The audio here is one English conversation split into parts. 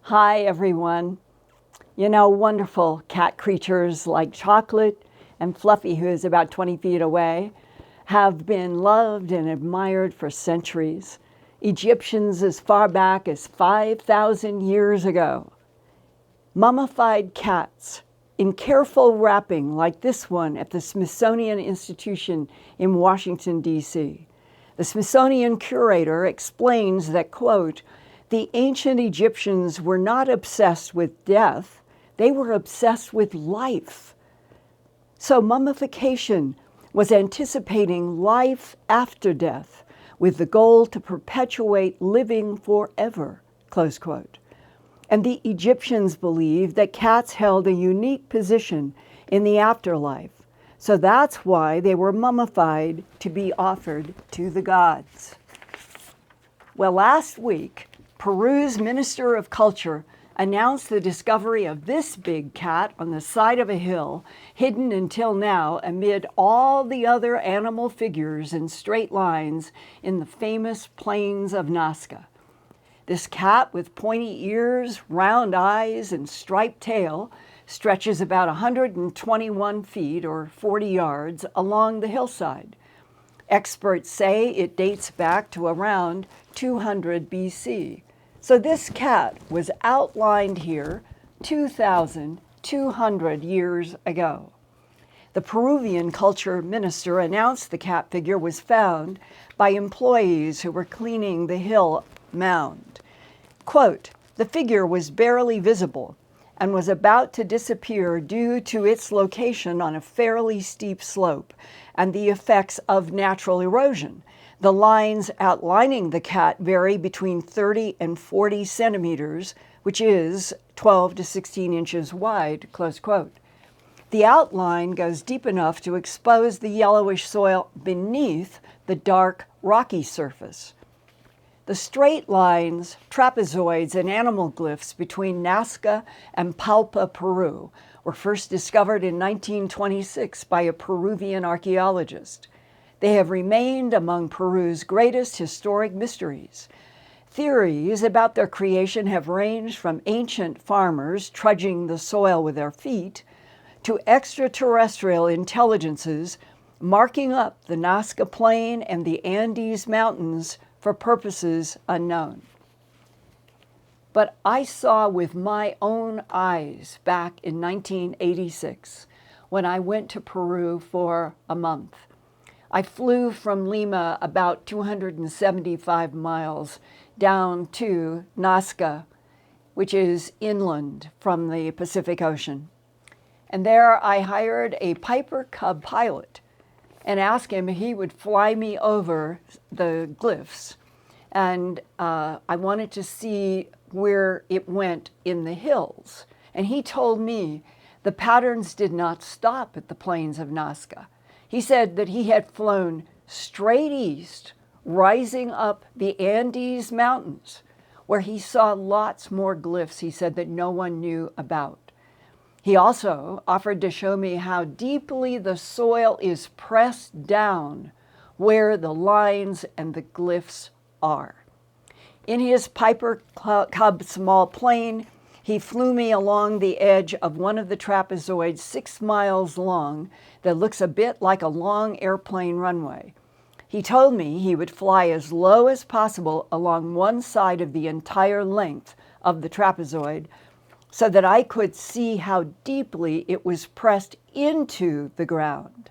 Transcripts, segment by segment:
Hi, everyone. You know, wonderful cat creatures like Chocolate and Fluffy, who is about 20 feet away, have been loved and admired for centuries. Egyptians as far back as 5,000 years ago. Mummified cats in careful wrapping like this one at the Smithsonian Institution in Washington, D.C. The Smithsonian curator explains that, quote, the ancient Egyptians were not obsessed with death, they were obsessed with life. So mummification was anticipating life after death with the goal to perpetuate living forever, close quote. And the Egyptians believed that cats held a unique position in the afterlife. So that's why they were mummified to be offered to the gods. Well, last week, Peru's Minister of Culture announced the discovery of this big cat on the side of a hill, hidden until now amid all the other animal figures in straight lines in the famous plains of Nazca. This cat with pointy ears, round eyes, and striped tail stretches about 121 feet or 40 yards along the hillside. Experts say it dates back to around 200 BC. So this cat was outlined here 2,200 years ago. The Peruvian culture minister announced the cat figure was found by employees who were cleaning the hill mound. Quote, the figure was barely visible and was about to disappear due to its location on a fairly steep slope and the effects of natural erosion. The lines outlining the cat vary between 30 and 40 centimeters, which is 12 to 16 inches wide, close quote. The outline goes deep enough to expose the yellowish soil beneath the dark, rocky surface. The straight lines, trapezoids, and animal glyphs between Nasca and Palpa, Peru, were first discovered in 1926 by a Peruvian archaeologist. They have remained among Peru's greatest historic mysteries. Theories about their creation have ranged from ancient farmers trudging the soil with their feet to extraterrestrial intelligences marking up the Nazca Plain and the Andes Mountains for purposes unknown. But I saw with my own eyes back in 1986 when I went to Peru for a month. I flew from Lima about 275 miles down to Nazca, which is inland from the Pacific Ocean. And there I hired a Piper Cub pilot and asked him if he would fly me over the glyphs. And I wanted to see where it went in the hills. And he told me the patterns did not stop at the plains of Nazca. He said that he had flown straight east, rising up the Andes Mountains, where he saw lots more glyphs, he said, that no one knew about. He also offered to show me how deeply the soil is pressed down where the lines and the glyphs are. In his Piper Cub small plane, he flew me along the edge of one of the trapezoids 6 miles long that looks a bit like a long airplane runway. He told me he would fly as low as possible along one side of the entire length of the trapezoid so that I could see how deeply it was pressed into the ground.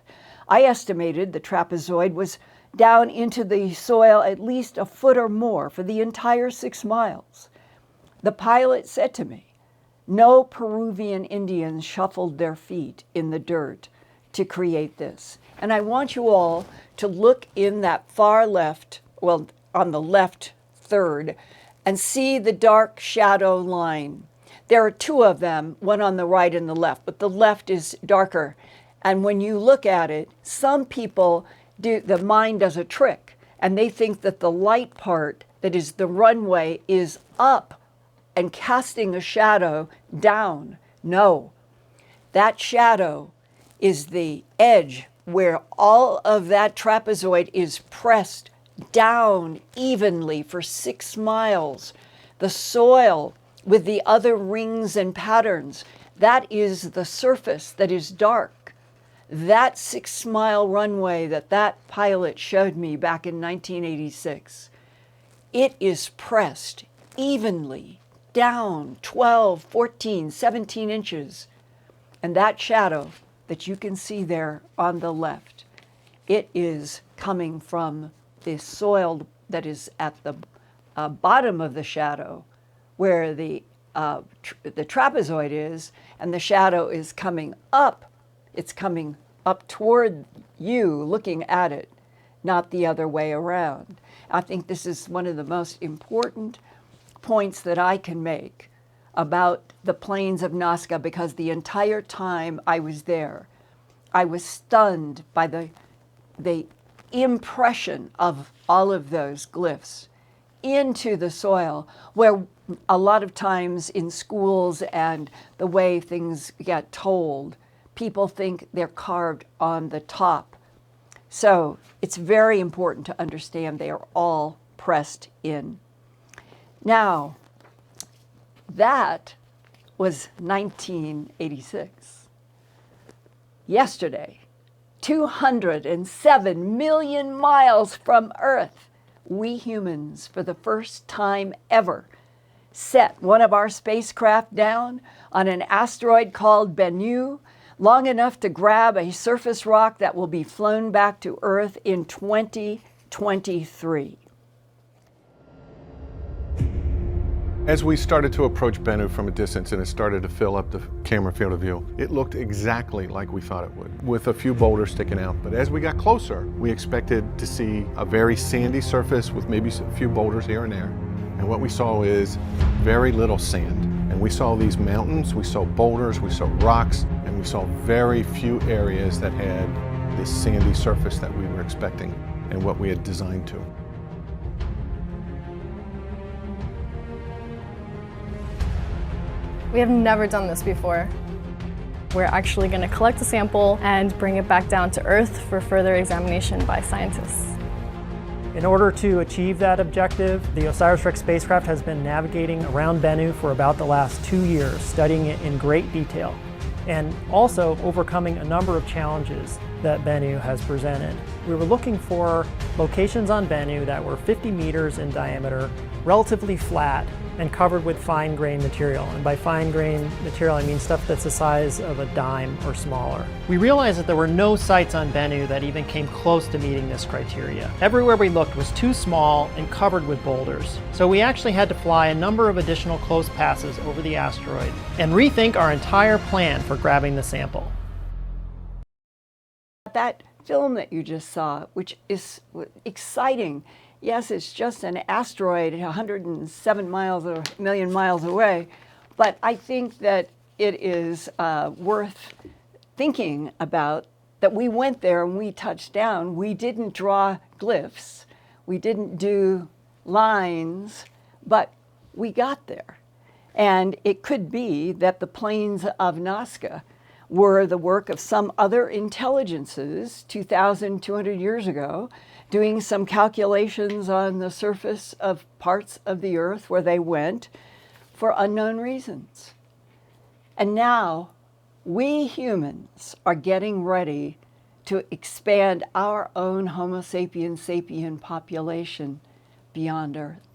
I estimated the trapezoid was down into the soil at least a foot or more for the entire 6 miles. The pilot said to me, no Peruvian Indians shuffled their feet in the dirt to create this. And I want you all to look in that far left, well, on the left third, and see the dark shadow line. There are two of them, one on the right and the left, but the left is darker. And when you look at it, some people the mind does a trick, and they think that the light part, that is the runway, is up and casting a shadow down. No, that shadow is the edge where all of that trapezoid is pressed down evenly for 6 miles. The soil with the other rings and patterns. That is the surface that is dark. That 6-mile runway that pilot showed me back in 1986, it is pressed evenly down 12, 14, 17 inches. And that shadow that you can see there on the left, it is coming from the soil that is at the bottom of the shadow, where the trapezoid is, and the shadow is coming up. It's coming up toward you, looking at it, not the other way around. I think this is one of the most important points that I can make about the plains of Nazca, because the entire time I was there, I was stunned by the impression of all of those glyphs into the soil, where a lot of times in schools and the way things get told, people think they're carved on the top. So it's very important to understand they are all pressed in. Now, that was 1986. Yesterday, 207 million miles from Earth, we humans, for the first time ever, set one of our spacecraft down on an asteroid called Bennu, long enough to grab a surface rock that will be flown back to Earth in 2023. As we started to approach Bennu from a distance and it started to fill up the camera field of view, it looked exactly like we thought it would, with a few boulders sticking out. But as we got closer, we expected to see a very sandy surface with maybe a few boulders here and there. And what we saw is very little sand. And we saw these mountains, we saw boulders, we saw rocks, and we saw very few areas that had this sandy surface that we were expecting and what we had designed to. We have never done this before. We're actually going to collect a sample and bring it back down to Earth for further examination by scientists. In order to achieve that objective, the OSIRIS REx spacecraft has been navigating around Bennu for about the last 2 years, studying it in great detail, and also overcoming a number of challenges that Bennu has presented. We were looking for locations on Bennu that were 50 meters in diameter, relatively flat, and covered with fine-grained material. And by fine-grained material, I mean stuff that's the size of a dime or smaller. We realized that there were no sites on Bennu that even came close to meeting this criteria. Everywhere we looked was too small and covered with boulders. So we actually had to fly a number of additional close passes over the asteroid and rethink our entire plan for grabbing the sample. That film that you just saw, which is exciting. Yes, it's just an asteroid 107 million miles away, but I think that it is worth thinking about that we went there and we touched down. We didn't draw glyphs, we didn't do lines, but we got there. And it could be that the plains of Nazca were the work of some other intelligences 2,200 years ago, doing some calculations on the surface of parts of the Earth where they went for unknown reasons. And now we humans are getting ready to expand our own Homo sapiens sapien population beyond Earth.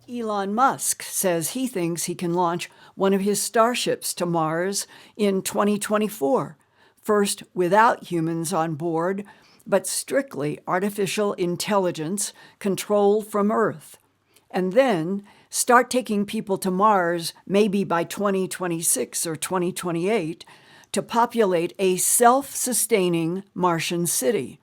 Elon Musk says he thinks he can launch one of his starships to Mars in 2024. First, without humans on board, but strictly artificial intelligence controlled from Earth. And then start taking people to Mars maybe by 2026 or 2028 to populate a self-sustaining Martian city.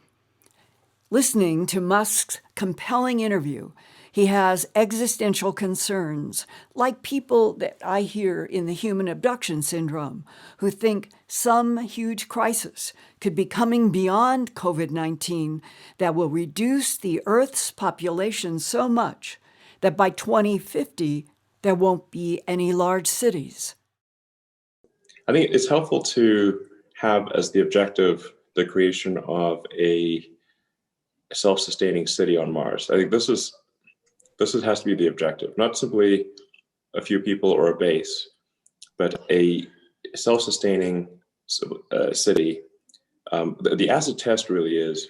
Listening to Musk's compelling interview, he has existential concerns, like people that I hear in the human abduction syndrome, who think some huge crisis could be coming beyond COVID-19 that will reduce the Earth's population so much that by 2050, there won't be any large cities. I think it's helpful to have as the objective the creation of a self-sustaining city on Mars. I think this has to be the objective, not simply a few people or a base, but a self-sustaining city. The acid test really is,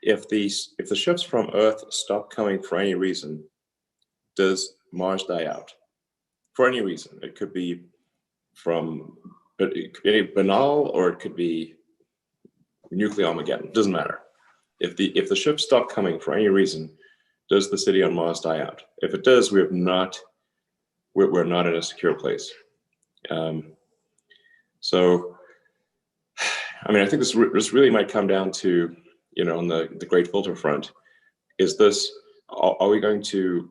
if the ships from Earth stop coming for any reason, does Mars die out? For any reason. It could be from any banal, or it could be nuclear Armageddon. Doesn't matter. If the ships stop coming for any reason, does the city on Mars die out? If it does, we're not in a secure place. So, I mean, I think this really might come down to, on the great filter front, are we going to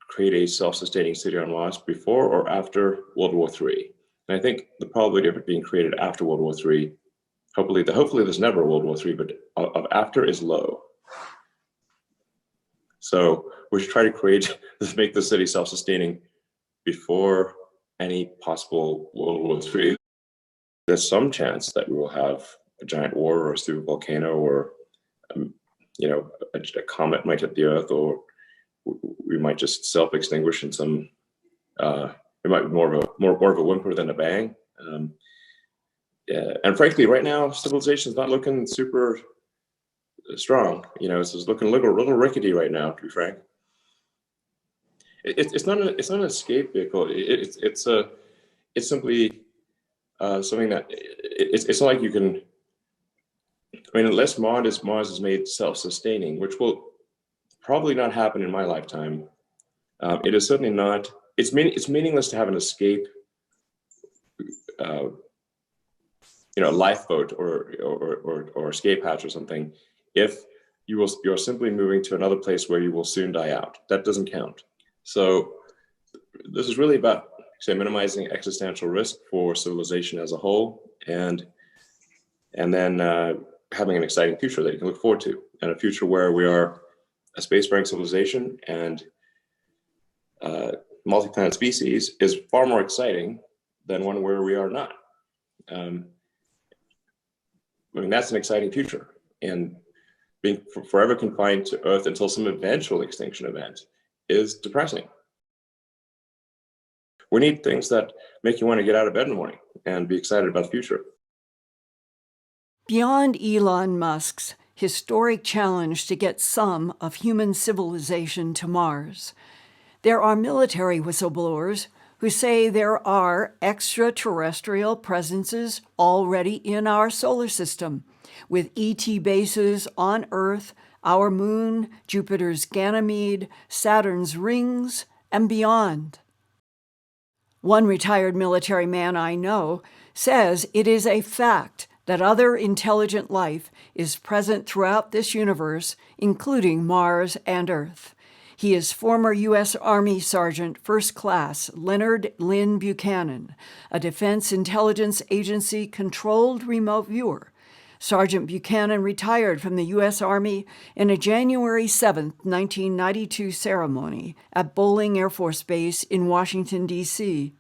create a self-sustaining city on Mars before or after World War III? And I think the probability of it being created after World War III, hopefully there's never a World War III, but of after is low. So we should try to make the city self-sustaining before any possible World War III. There's some chance that we will have a giant war or a super volcano, or a comet might hit the Earth, or we might just self-extinguish in some. It might be more of a whimper than a bang. And frankly, right now, civilization is not looking super strong. It's just looking a little rickety right now, to be frank. It's not an escape vehicle. It's simply something that it's not like you can. I mean, unless Mars is made self-sustaining, which will probably not happen in my lifetime. It is certainly not. It's meaningless to have an escape, lifeboat or escape hatch or something, if you're simply moving to another place where you will soon die out. That doesn't count. So this is really about, say, minimizing existential risk for civilization as a whole, and then having an exciting future that you can look forward to, and a future where we are a spacefaring civilization and multi-planet species is far more exciting than one where we are not. I mean, that's an exciting future, and being forever confined to Earth until some eventual extinction event is depressing. We need things that make you want to get out of bed in the morning and be excited about the future. Beyond Elon Musk's historic challenge to get some of human civilization to Mars, there are military whistleblowers who say there are extraterrestrial presences already in our solar system, with ET bases on Earth, our moon, Jupiter's Ganymede, Saturn's rings, and beyond. One retired military man I know says it is a fact that other intelligent life is present throughout this universe, including Mars and Earth. He is former U.S. Army Sergeant First Class Leonard Lynn Buchanan, a Defense Intelligence Agency controlled remote viewer. Sergeant Buchanan retired from the U.S. Army in a January 7, 1992 ceremony at Bolling Air Force Base in Washington, D.C.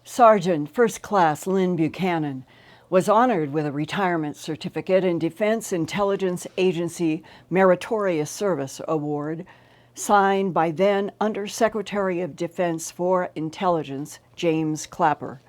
Sergeant First Class Lynn Buchanan was honored with a retirement certificate and Defense Intelligence Agency Meritorious Service Award, signed by then Undersecretary of Defense for Intelligence James Clapper.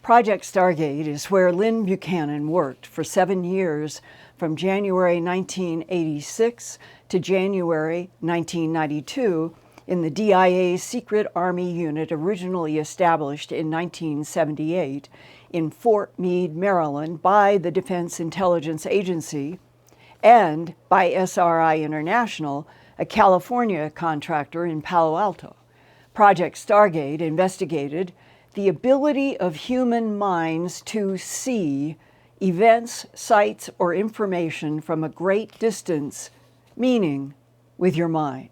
Project Stargate is where Lynn Buchanan worked for 7 years, from January 1986 to January 1992, in the DIA's Secret Army Unit originally established in 1978 in Fort Meade, Maryland by the Defense Intelligence Agency and by SRI International, a California contractor in Palo Alto. Project Stargate investigated the ability of human minds to see events, sights, or information from a great distance, meaning with your mind.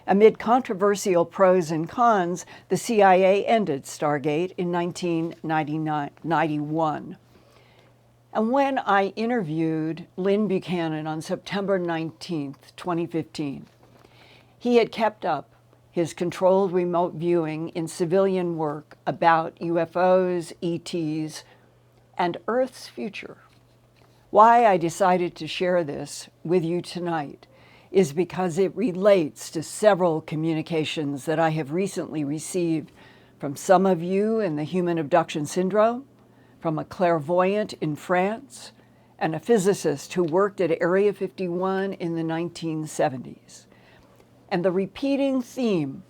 Amid controversial pros and cons, the CIA ended Stargate in 1991. And when I interviewed Lynn Buchanan on September 19, 2015, he had kept up his controlled remote viewing in civilian work about UFOs, ETs, and Earth's future. Why I decided to share this with you tonight is because it relates to several communications that I have recently received from some of you in the human abduction syndrome, from a clairvoyant in France, and a physicist who worked at Area 51 in the 1970s. And the repeating theme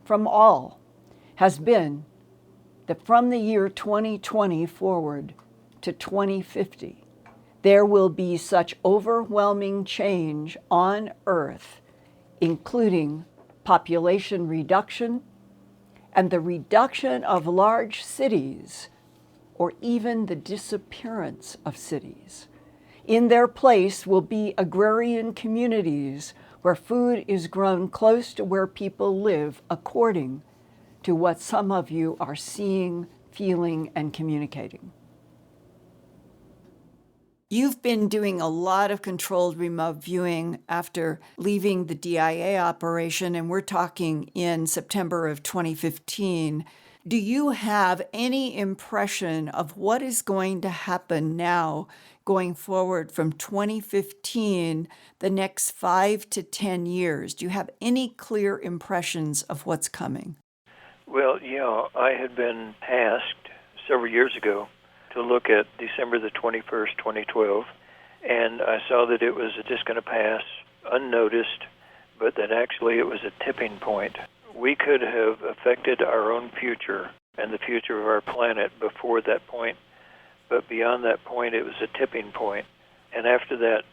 from all has been that from the year 2020 forward to 2050, there will be such overwhelming change on Earth, including population reduction and the reduction of large cities, or even the disappearance of cities. In their place will be agrarian communities where food is grown close to where people live, according to what some of you are seeing, feeling, and communicating. You've been doing a lot of controlled remote viewing after leaving the DIA operation, and we're talking in September of 2015. Do you have any impression of what is going to happen now going forward from 2015, the next 5 to 10 years? Do you have any clear impressions of what's coming? Well, yeah, I had been tasked several years ago to look at December the 21st, 2012, and I saw that it was just going to pass unnoticed, but that actually it was a tipping point. We could have affected our own future and the future of our planet before that point, but beyond that point, it was a tipping point. And after that,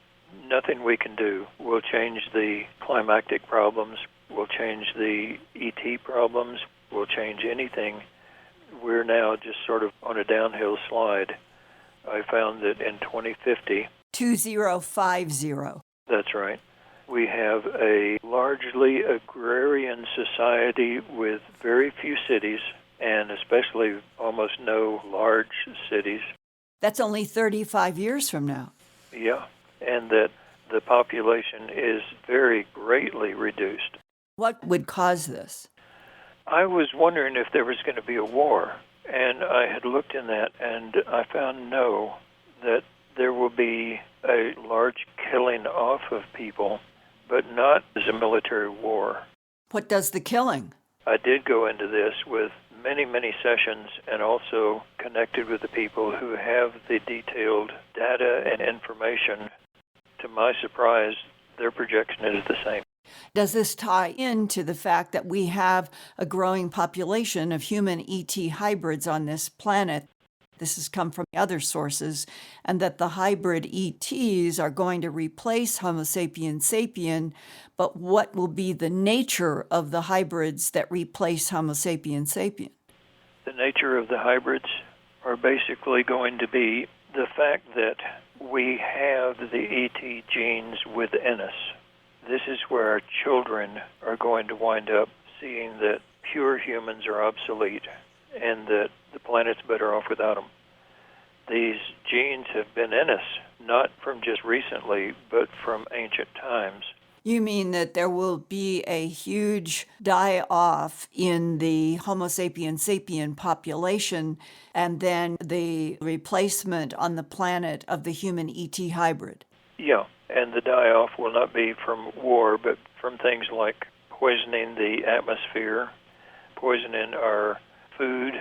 nothing we can do will change the climactic problems, will change the ET problems, will change anything. We're now just sort of on a downhill slide. I found that in 2050... 2050. That's right. We have a largely agrarian society with very few cities, and especially almost no large cities. That's only 35 years from now. Yeah, and that the population is very greatly reduced. What would cause this? I was wondering if there was going to be a war, and I had looked in that, and I found no, that there will be a large killing off of people, but not as a military war. What does the killing? I did go into this with many, many sessions and also connected with the people who have the detailed data and information. To my surprise, their projection is the same. Does this tie into the fact that we have a growing population of human ET hybrids on this planet? This has come from other sources, and that the hybrid ETs are going to replace Homo sapiens sapien, but what will be the nature of the hybrids that replace Homo sapiens sapien? The nature of the hybrids are basically going to be the fact that we have the ET genes within us. This is where our children are going to wind up seeing that pure humans are obsolete and that the planet's better off without them. These genes have been in us, not from just recently, but from ancient times. You mean that there will be a huge die-off in the Homo sapiens sapien population and then the replacement on the planet of the human ET hybrid? Yeah, and the die-off will not be from war, but from things like poisoning the atmosphere, poisoning our food.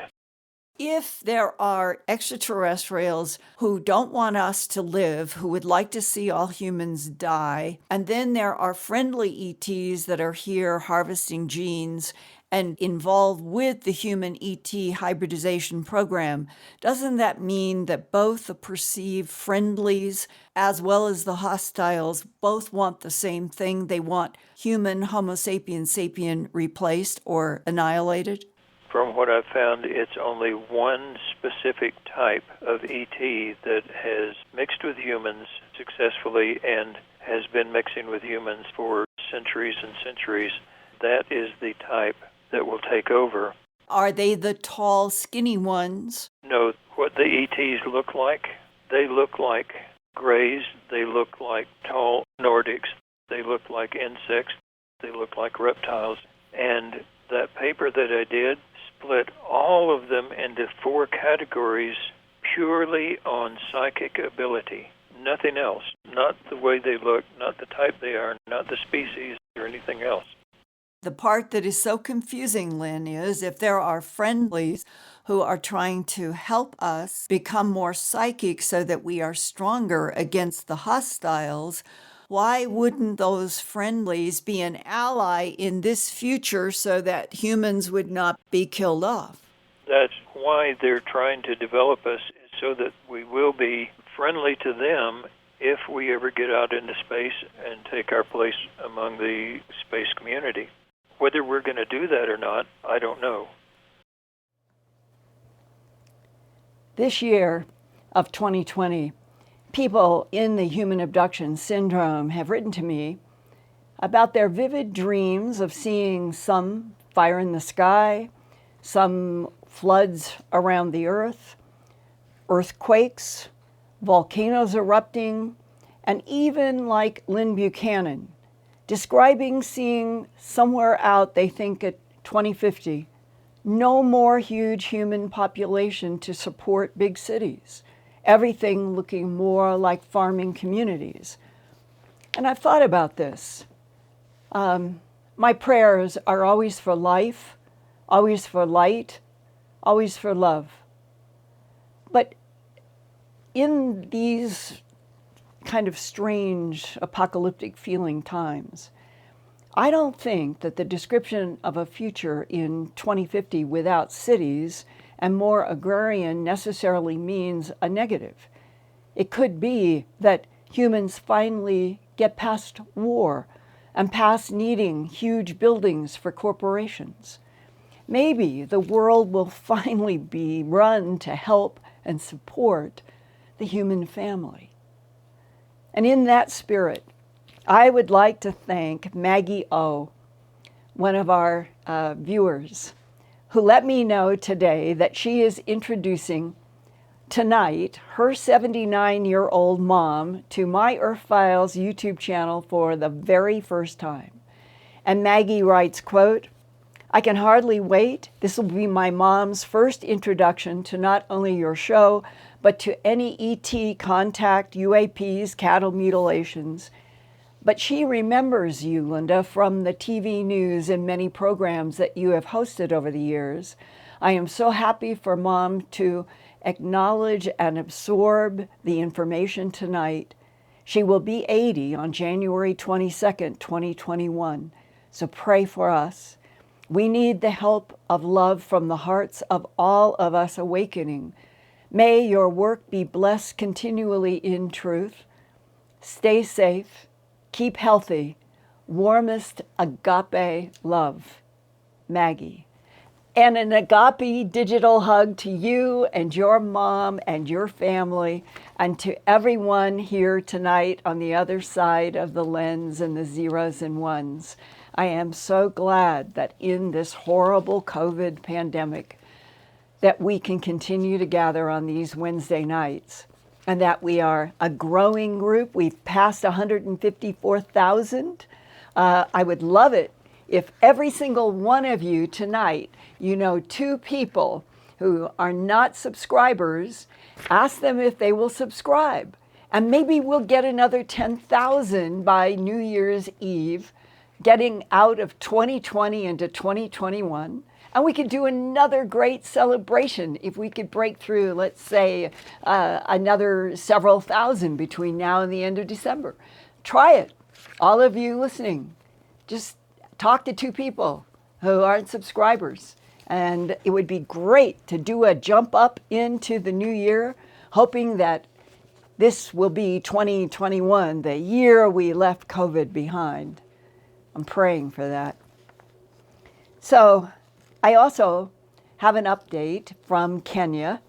If there are extraterrestrials who don't want us to live, who would like to see all humans die, and then there are friendly ETs that are here harvesting genes and involved with the human ET hybridization program, doesn't that mean that both the perceived friendlies as well as the hostiles both want the same thing? They want human Homo sapiens sapien replaced or annihilated? From what I've found, it's only one specific type of ET that has mixed with humans successfully and has been mixing with humans for centuries and centuries. That is the type that will take over. Are they the tall, skinny ones? No, what the ETs look like, they look like grays, they look like tall Nordics, they look like insects, they look like reptiles. And that paper that I did split all of them into 4 categories purely on psychic ability. Nothing else. Not the way they look, not the type they are, not the species or anything else. The part that is so confusing, Lynn, is if there are friendlies who are trying to help us become more psychic so that we are stronger against the hostiles, why wouldn't those friendlies be an ally in this future so that humans would not be killed off? That's why they're trying to develop us, so that we will be friendly to them if we ever get out into space and take our place among the space community. Whether we're going to do that or not, I don't know. This year of 2020, people in the human abduction syndrome have written to me about their vivid dreams of seeing some fire in the sky, some floods around the earth, earthquakes, volcanoes erupting, and even like Lynn Buchanan, describing seeing somewhere out, they think at 2050, no more huge human population to support big cities, everything looking more like farming communities. And I've thought about this. My prayers are always for life, always for light, always for love. But in these kind of strange apocalyptic feeling times, I don't think that the description of a future in 2050 without cities and more agrarian necessarily means a negative. It could be that humans finally get past war and past needing huge buildings for corporations. Maybe the world will finally be run to help and support the human family. And in that spirit, I would like to thank Maggie O, one of our viewers, who let me know today that she is introducing tonight her 79-year-old mom to my Earthfiles YouTube channel for the very first time. And Maggie writes, quote, "I can hardly wait. This will be my mom's first introduction to not only your show, but to any ET contact, UAPs, cattle mutilations. But she remembers you, Linda, from the TV news and many programs that you have hosted over the years. I am so happy for Mom to acknowledge and absorb the information tonight. She will be 80 on January 22nd, 2021. So pray for us. We need the help of love from the hearts of all of us awakening. May your work be blessed continually in truth. Stay safe, keep healthy. Warmest agape love, Maggie." And an agape digital hug to you and your mom and your family and to everyone here tonight on the other side of the lens and the zeros and ones. I am so glad that in this horrible COVID pandemic, that we can continue to gather on these Wednesday nights and that we are a growing group. We've passed 154,000. I would love it if every single one of you tonight, you know 2 people who are not subscribers, ask them if they will subscribe. And maybe we'll get another 10,000 by New Year's Eve, getting out of 2020 into 2021. And we could do another great celebration if we could break through, let's say, another several thousand between now and the end of December. Try it. All of you listening, just talk to 2 people who aren't subscribers. And it would be great to do a jump up into the new year, hoping that this will be 2021, the year we left COVID behind. I'm praying for that. So, I also have an update from Kenya.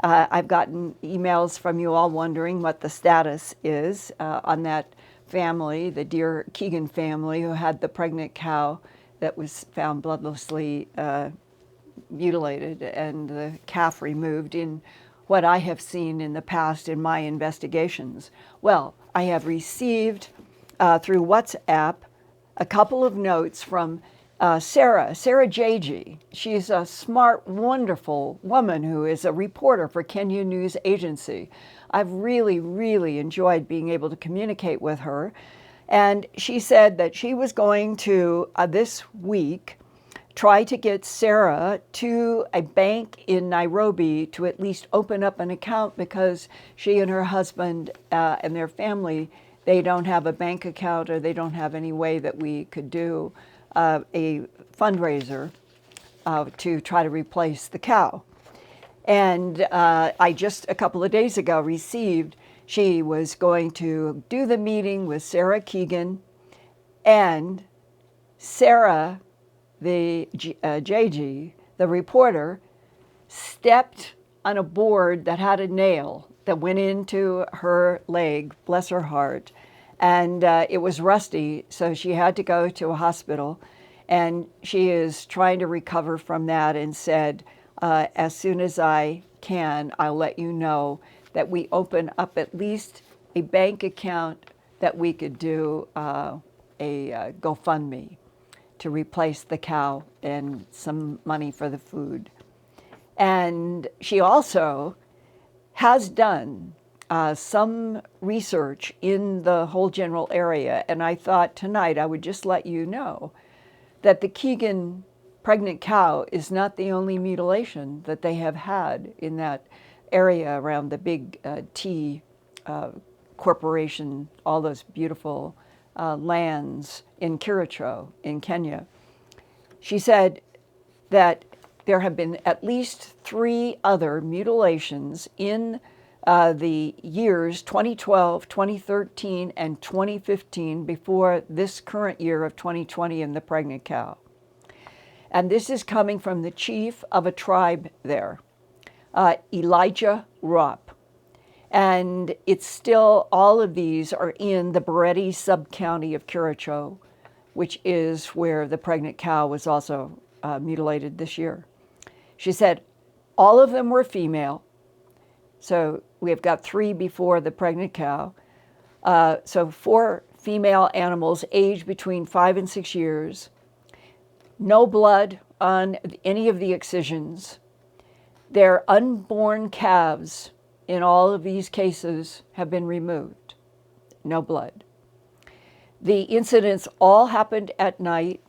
I've gotten emails from you all wondering what the status is on that family, the dear Keegan family who had the pregnant cow that was found bloodlessly mutilated and the calf removed in what I have seen in the past in my investigations. Well, I have received through WhatsApp a couple of notes from Sarah JG. She's a smart, wonderful woman who is a reporter for Kenyan News Agency. I've really enjoyed being able to communicate with her. And she said that she was going to, this week, try to get Sarah to a bank in Nairobi to at least open up an account because she and her husband and their family, they don't have a bank account or they don't have any way that we could do a fundraiser to try to replace the cow. And I just a couple of days ago received she was going to do the meeting with Sarah Keegan, and Sarah, the JG, the reporter, stepped on a board that had a nail that went into her leg, bless her heart, and it was rusty, so she had to go to a hospital, and she is trying to recover from that and said, as soon as I can, I'll let you know that we open up at least a bank account that we could do a GoFundMe to replace the cow and some money for the food. And she also has done some research in the whole general area, and I thought tonight I would just let you know that the Keegan pregnant cow is not the only mutilation that they have had in that area around the big tea corporation, all those beautiful lands in Kericho in Kenya. She said that there have been at least 3 other mutilations in the years 2012, 2013, and 2015 before this current year of 2020 in the pregnant cow. And this is coming from the chief of a tribe there, Elijah Rupp. And it's still, all of these are in the Bareti sub-county of Kericho, which is where the pregnant cow was also mutilated this year. She said all of them were female. So we have got 3 before the pregnant cow. So 4 female animals aged between 5 and 6 years. No blood on any of the excisions. Their unborn calves in all of these cases have been removed. No blood. The incidents all happened at night.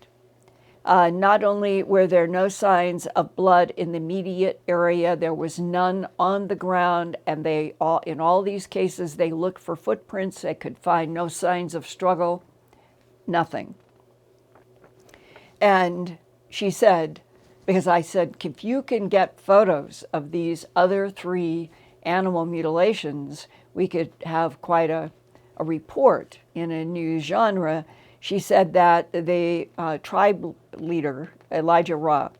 Not only were there no signs of blood in the immediate area, there was none on the ground, and in all these cases, they looked for footprints. They could find no signs of struggle, nothing. And she said, because I said, if you can get photos of these other 3 animal mutilations, we could have quite a report in a new genre. She said that the tribe leader, Elijah Rupp,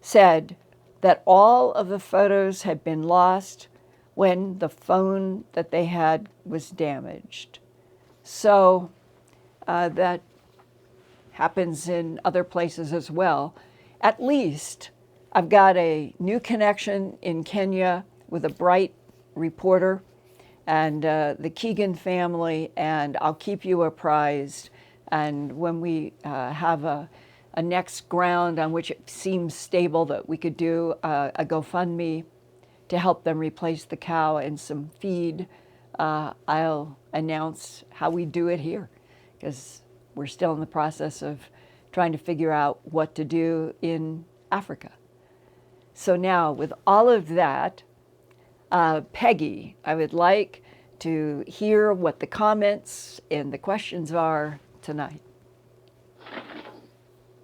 said that all of the photos had been lost when the phone that they had was damaged. So that happens in other places as well. At least I've got a new connection in Kenya with a bright reporter and the Keegan family, and I'll keep you apprised. And when we have a next ground on which it seems stable that we could do a GoFundMe to help them replace the cow and some feed, I'll announce how we do it here, because we're still in the process of trying to figure out what to do in Africa. So now, with all of that, Peggy, I would like to hear what the comments and the questions are tonight.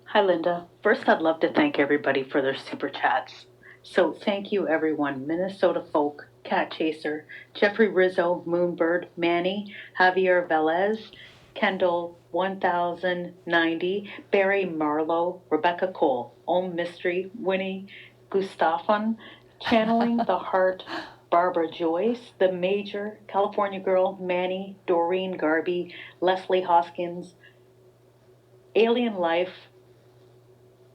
Hi, Linda. First, I'd love to thank everybody for their super chats. So thank you, everyone. Minnesota Folk, Cat Chaser, Jeffrey Rizzo, Moonbird, Manny, Javier Velez, Kendall 1090, Barry Marlowe, Rebecca Cole, Om Mystery, Winnie Gustafson, Channeling the Heart, Barbara Joyce, The Major, California Girl, Manny, Doreen Garby, Leslie Hoskins, Alien Life,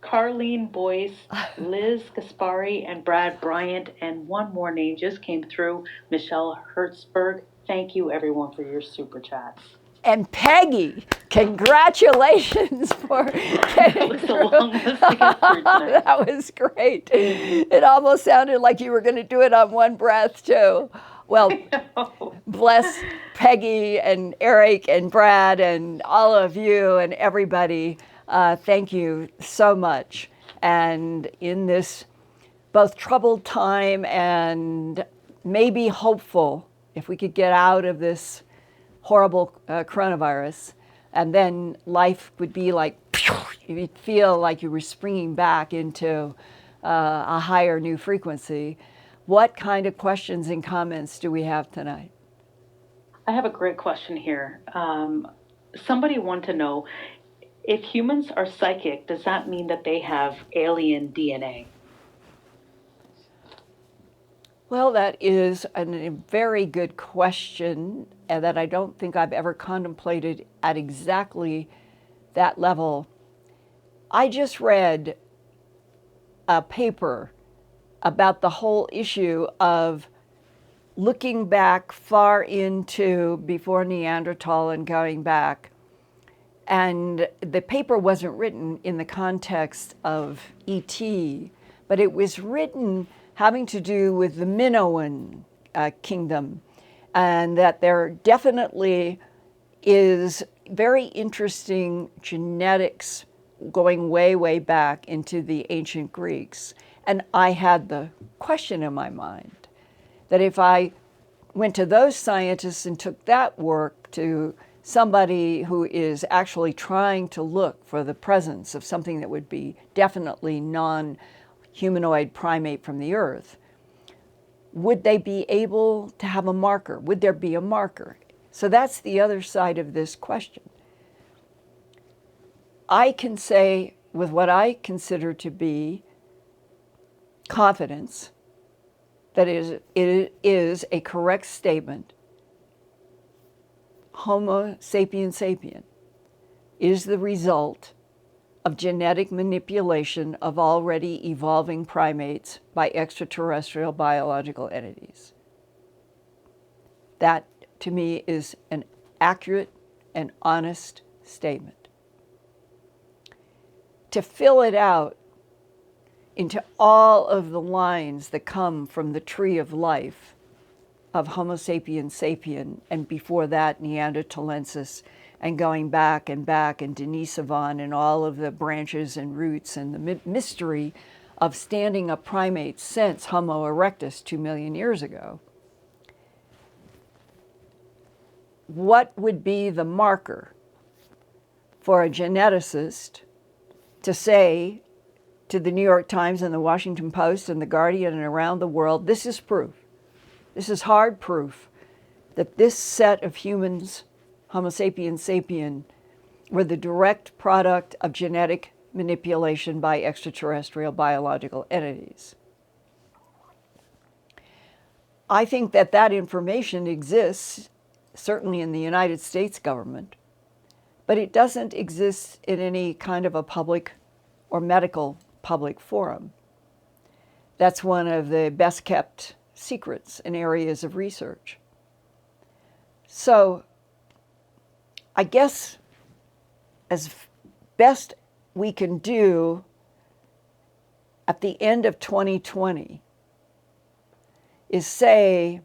Carlene Boyce, Liz Gaspari, and Brad Bryant, and one more name just came through, Michelle Hertzberg. Thank you, everyone, for your super chats. And Peggy, congratulations for getting was a long list to get through tonight. That was great. It almost sounded like you were going to do it on one breath, too. Well, bless Peggy and Eric and Brad and all of you and everybody. Thank you so much. And in this both troubled time and maybe hopeful, if we could get out of this horrible coronavirus, and then life would be like, you'd feel like you were springing back into a higher new frequency. What kind of questions and comments do we have tonight? I have a great question here. Somebody wanted to know, if humans are psychic, does that mean that they have alien DNA? Well, that is a very good question that I don't think I've ever contemplated at exactly that level. I just read a paper about the whole issue of looking back far into before Neanderthal and going back. And the paper wasn't written in the context of ET, but it was written having to do with the Minoan kingdom, and that there definitely is very interesting genetics going way, way back into the ancient Greeks. And I had the question in my mind that if I went to those scientists and took that work to somebody who is actually trying to look for the presence of something that would be definitely non-humanoid primate from the Earth, would they be able to have a marker? Would there be a marker? So that's the other side of this question. I can say with what I consider to be confidence that it is a correct statement. Homo sapiens sapien is the result of genetic manipulation of already evolving primates by extraterrestrial biological entities. That, to me, is an accurate and honest statement. To fill it out into all of the lines that come from the tree of life of Homo sapiens sapien, and before that Neanderthalensis, and going back and Denisovans and all of the branches and roots and the mystery of standing up primates since Homo erectus 2 million years ago. What would be the marker for a geneticist to say to the New York Times and the Washington Post and the Guardian and around the world, this is proof, this is hard proof that this set of humans, Homo sapiens sapien, were the direct product of genetic manipulation by extraterrestrial biological entities? I think that that information exists, certainly in the United States government, but it doesn't exist in any kind of a public or medical public forum. That's one of the best kept secrets in areas of research. So I guess as best we can do at the end of 2020 is say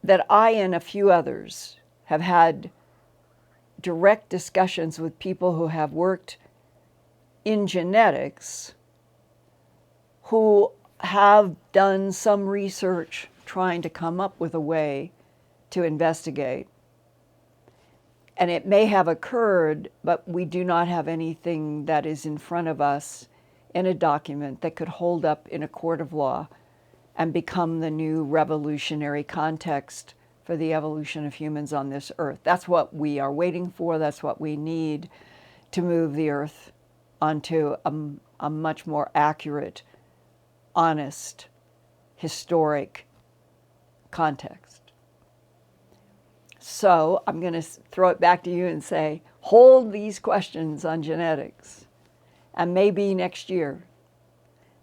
that I and a few others have had direct discussions with people who have worked in genetics, who have done some research trying to come up with a way to investigate. And it may have occurred, but we do not have anything that is in front of us in a document that could hold up in a court of law and become the new revolutionary context for the evolution of humans on this earth. That's what we are waiting for. That's what we need to move the earth onto a much more accurate, honest, historic context. So I'm going to throw it back to you and say, hold these questions on genetics. And maybe next year,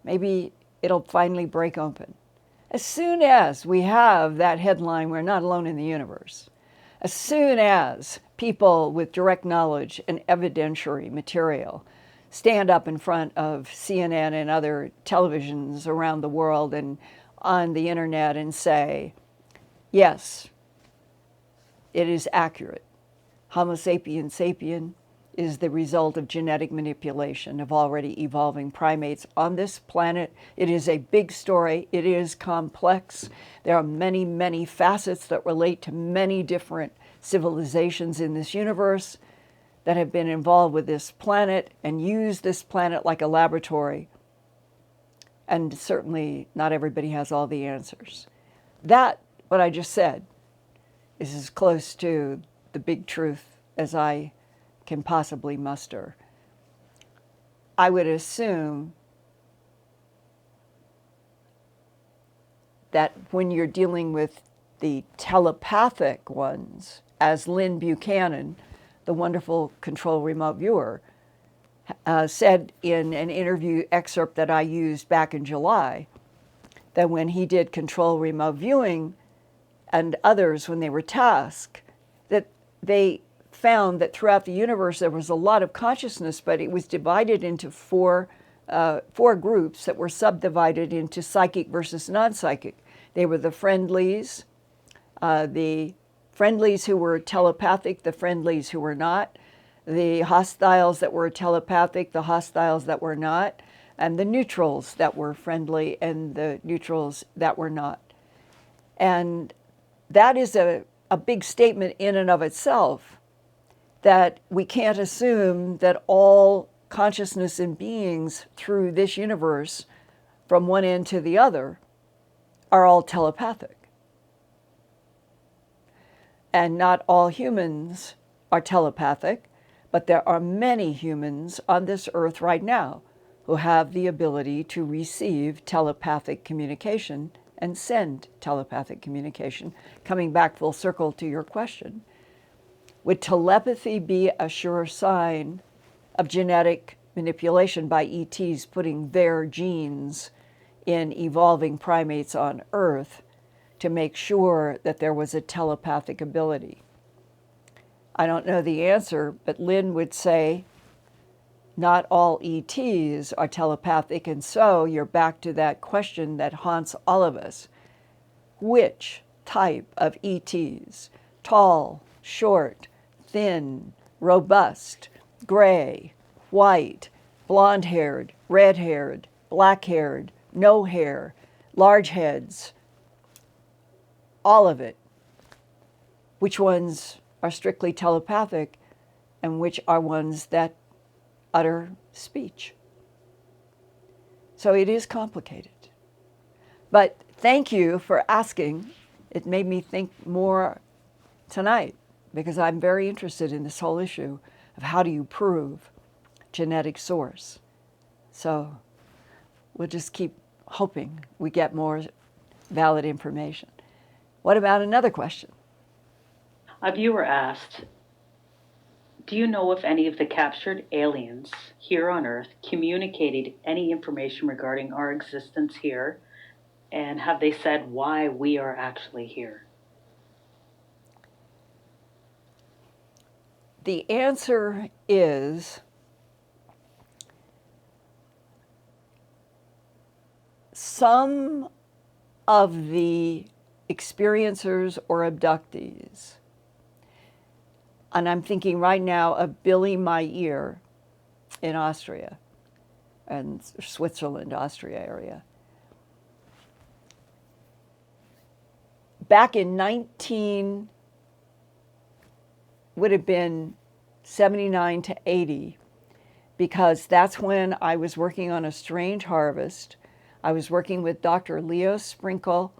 maybe it'll finally break open. As soon as we have that headline, we're not alone in the universe, as soon as people with direct knowledge and evidentiary material stand up in front of CNN and other televisions around the world and on the internet and say, yes, it is accurate. Homo sapiens sapien is the result of genetic manipulation of already evolving primates on this planet. It is a big story. It is complex. There are many, many facets that relate to many different civilizations in this universe that have been involved with this planet and use this planet like a laboratory. And certainly not everybody has all the answers. That, what I just said, is as close to the big truth as I can possibly muster. I would assume that when you're dealing with the telepathic ones, as Lynn Buchanan, the wonderful control remote viewer, said in an interview excerpt that I used back in July, that when he did control remote viewing and others when they were tasked, that they found that throughout the universe there was a lot of consciousness, but it was divided into four groups that were subdivided into psychic versus non-psychic. They were the friendlies who were telepathic, the friendlies who were not, the hostiles that were telepathic, the hostiles that were not, and the neutrals that were friendly and the neutrals that were not. And that is a big statement in and of itself, that we can't assume that all consciousness and beings through this universe, from one end to the other, are all telepathic. And not all humans are telepathic, but there are many humans on this earth right now who have the ability to receive telepathic communication and send telepathic communication. Coming back full circle to your question, would telepathy be a sure sign of genetic manipulation by ETs putting their genes in evolving primates on Earth to make sure that there was a telepathic ability? I don't know the answer, but Lynn would say not all ETs are telepathic, and so you're back to that question that haunts all of us. Which type of ETs? Tall, short, thin, robust, gray, white, blonde-haired, red-haired, black-haired, no hair, large heads, all of it. Which ones are strictly telepathic and which are ones that utter speech? So it is complicated. But thank you for asking. It made me think more tonight, because I'm very interested in this whole issue of how do you prove genetic source. So we'll just keep hoping we get more valid information. What about another question? A viewer asked, do you know if any of the captured aliens here on Earth communicated any information regarding our existence here? And have they said why we are actually here? The answer is some of the experiencers or abductees, and I'm thinking right now of Billy Mayer in Austria and Switzerland, Austria area. Back in 79 to 80, because that's when I was working on A Strange Harvest. I was working with Dr. Leo Sprinkle.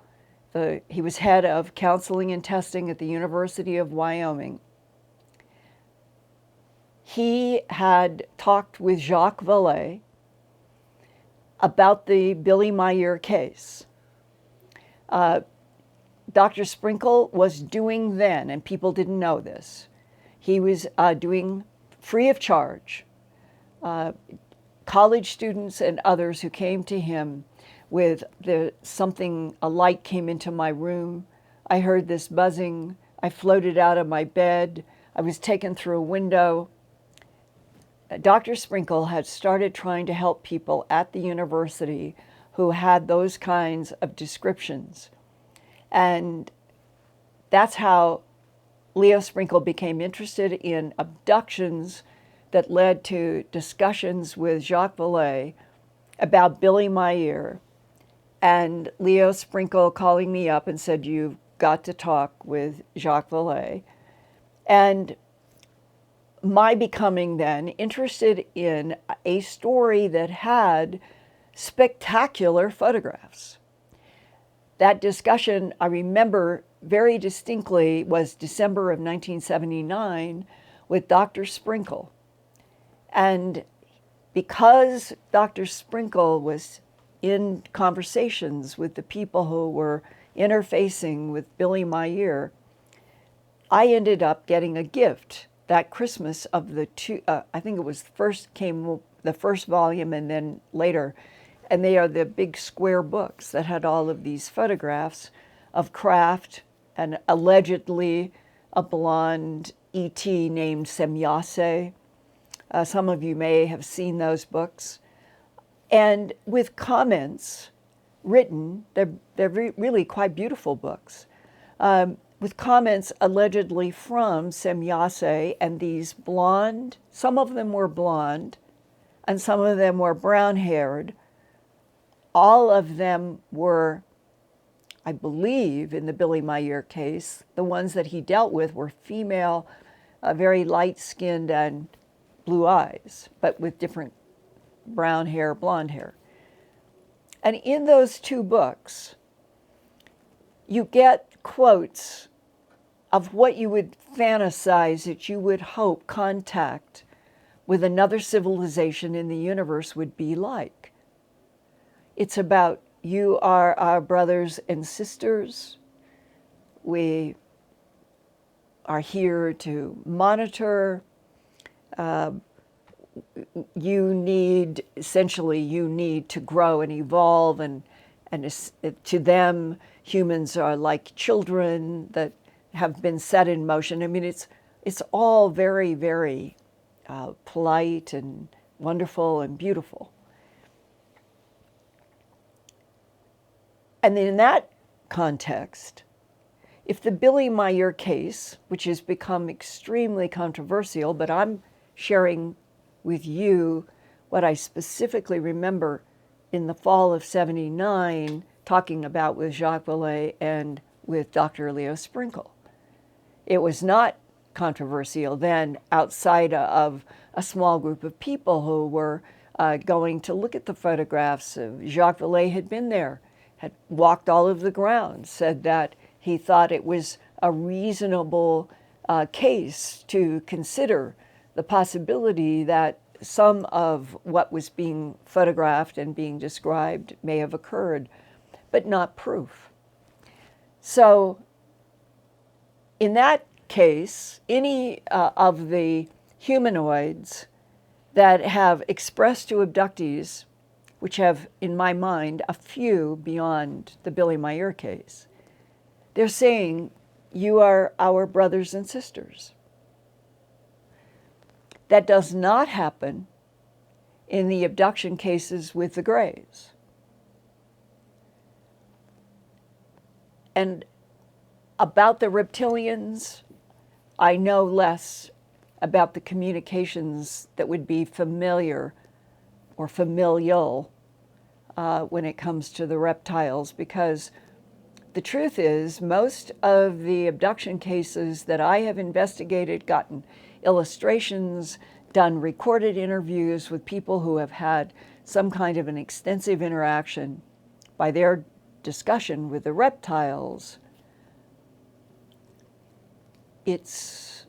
He was head of counseling and testing at the University of Wyoming. He had talked with Jacques Vallée about the Billy Mayer case. Dr. Sprinkle was doing then, and people didn't know this, he was doing free of charge. College students and others who came to him with a light came into my room. I heard this buzzing. I floated out of my bed. I was taken through a window. Dr. Sprinkle had started trying to help people at the university who had those kinds of descriptions. And that's how Leo Sprinkle became interested in abductions that led to discussions with Jacques Vallée about Billy Mayer, and Leo Sprinkle calling me up and said, "You've got to talk with Jacques Vallée." And my becoming then interested in a story that had spectacular photographs. That discussion, I remember very distinctly, was December of 1979 with Dr. Sprinkle. And because Dr. Sprinkle was in conversations with the people who were interfacing with Billy Mayer, I ended up getting a gift that Christmas of the two, I think it was the first volume and then later, and they are the big square books that had all of these photographs of craft and allegedly a blonde ET named Semyase. Some of you may have seen those books. And with comments written, they're really quite beautiful books, with comments allegedly from Semyase and these blonde, some of them were blonde, and some of them were brown-haired. All of them were, I believe, in the Billy Mayer case, the ones that he dealt with were female, very light-skinned and blue eyes, but with different brown hair, blonde hair. And in those two books, you get quotes of what you would fantasize that you would hope contact with another civilization in the universe would be like. It's about, you are our brothers and sisters. We are here to monitor. You need to grow and evolve, and to them, humans are like children that have been set in motion. I mean, it's all very, very polite and wonderful and beautiful. And in that context, if the Billy Mayer case, which has become extremely controversial, but I'm sharing with you what I specifically remember in the fall of '79 talking about with Jacques Vallée and with Dr. Leo Sprinkle. It was not controversial then outside of a small group of people who were going to look at the photographs. Jacques Vallée had been there, had walked all over the ground, said that he thought it was a reasonable case to consider the possibility that some of what was being photographed and being described may have occurred, but not proof. So in that case, any of the humanoids that have expressed to abductees, which have, in my mind, a few beyond the Billy Mayer case, they're saying, you are our brothers and sisters. That does not happen in the abduction cases with the Greys. And about the reptilians, I know less about the communications that would be familiar or familial when it comes to the reptiles, because the truth is most of the abduction cases that I have investigated, gotten illustrations, done recorded interviews with people who have had some kind of an extensive interaction by their discussion with the reptiles, it's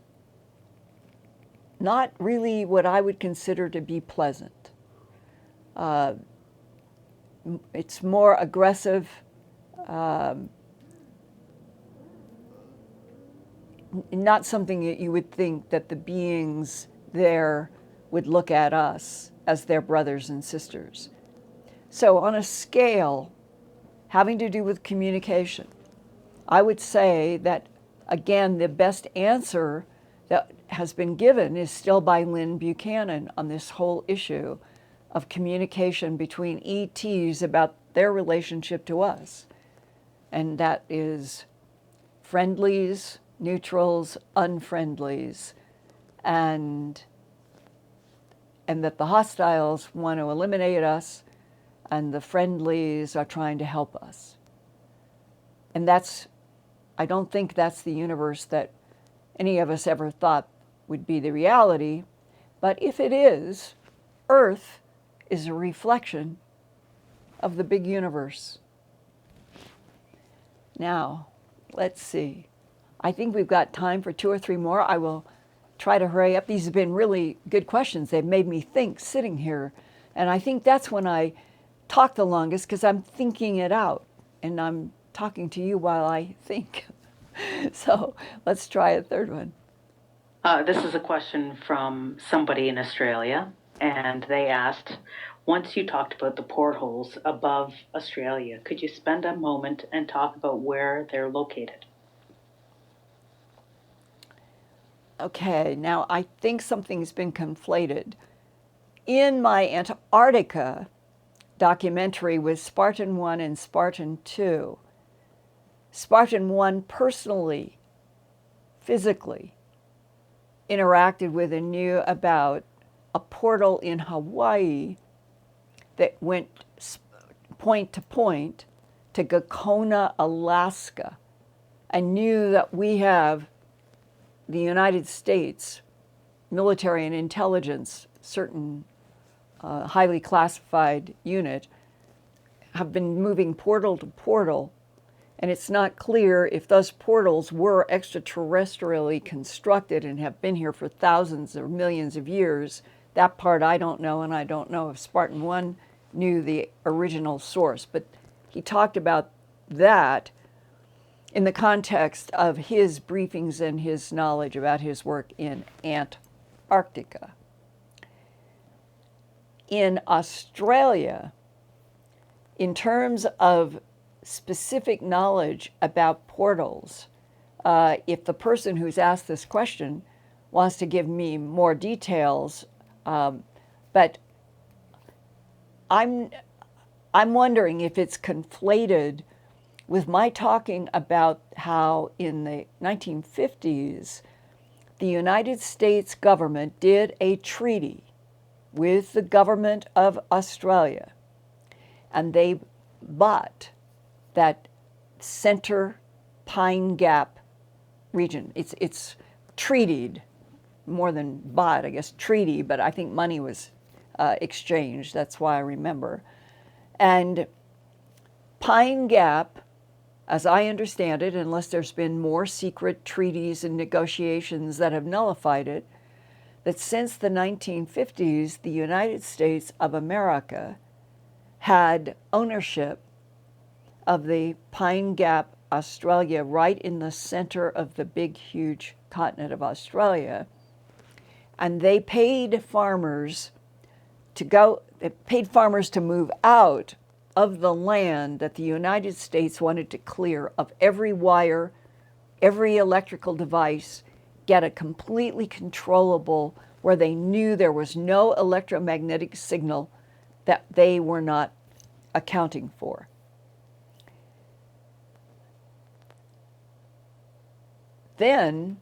not really what I would consider to be pleasant. It's more aggressive. Not something that you would think that the beings there would look at us as their brothers and sisters. So on a scale having to do with communication, I would say that, again, the best answer that has been given is still by Lynn Buchanan on this whole issue of communication between ETs about their relationship to us. And that is friendlies, neutrals, unfriendlies, and that the hostiles want to eliminate us and the friendlies are trying to help us. And I don't think that's the universe that any of us ever thought would be the reality, but if it is, Earth is a reflection of the big universe. Now, let's see. I think we've got time for 2 or 3 more. I will try to hurry up. These have been really good questions. They've made me think sitting here. And I think that's when I talk the longest, because I'm thinking it out and I'm talking to you while I think. So let's try a third one. This is a question from somebody in Australia, and they asked, once you talked about the portholes above Australia, could you spend a moment and talk about where they're located? Okay, now I think something's been conflated. In my Antarctica documentary with Spartan 1 and Spartan 2, Spartan 1 personally, physically, interacted with and knew about a portal in Hawaii that went point to point to Gakona, Alaska, and knew that we have the United States military and intelligence, certain highly classified unit, have been moving portal to portal, and it's not clear if those portals were extraterrestrially constructed and have been here for thousands or millions of years. That part I don't know, and I don't know if Spartan 1 knew the original source, but he talked about that in the context of his briefings and his knowledge about his work in Antarctica. In Australia, in terms of specific knowledge about portals, if the person who's asked this question wants to give me more details, but I'm wondering if it's conflated with my talking about how in the 1950s, the United States government did a treaty with the government of Australia, and they bought that center Pine Gap region. It's treated, more than bought, I guess, treaty, but I think money was exchanged. That's why I remember. And Pine Gap, as I understand it, unless there's been more secret treaties and negotiations that have nullified it, that since the 1950s, the United States of America had ownership of the Pine Gap, Australia, right in the center of the big, huge continent of Australia. And they paid farmers to move out of the land that the United States wanted to clear of every wire, every electrical device, get a completely controllable, where they knew there was no electromagnetic signal that they were not accounting for. Then,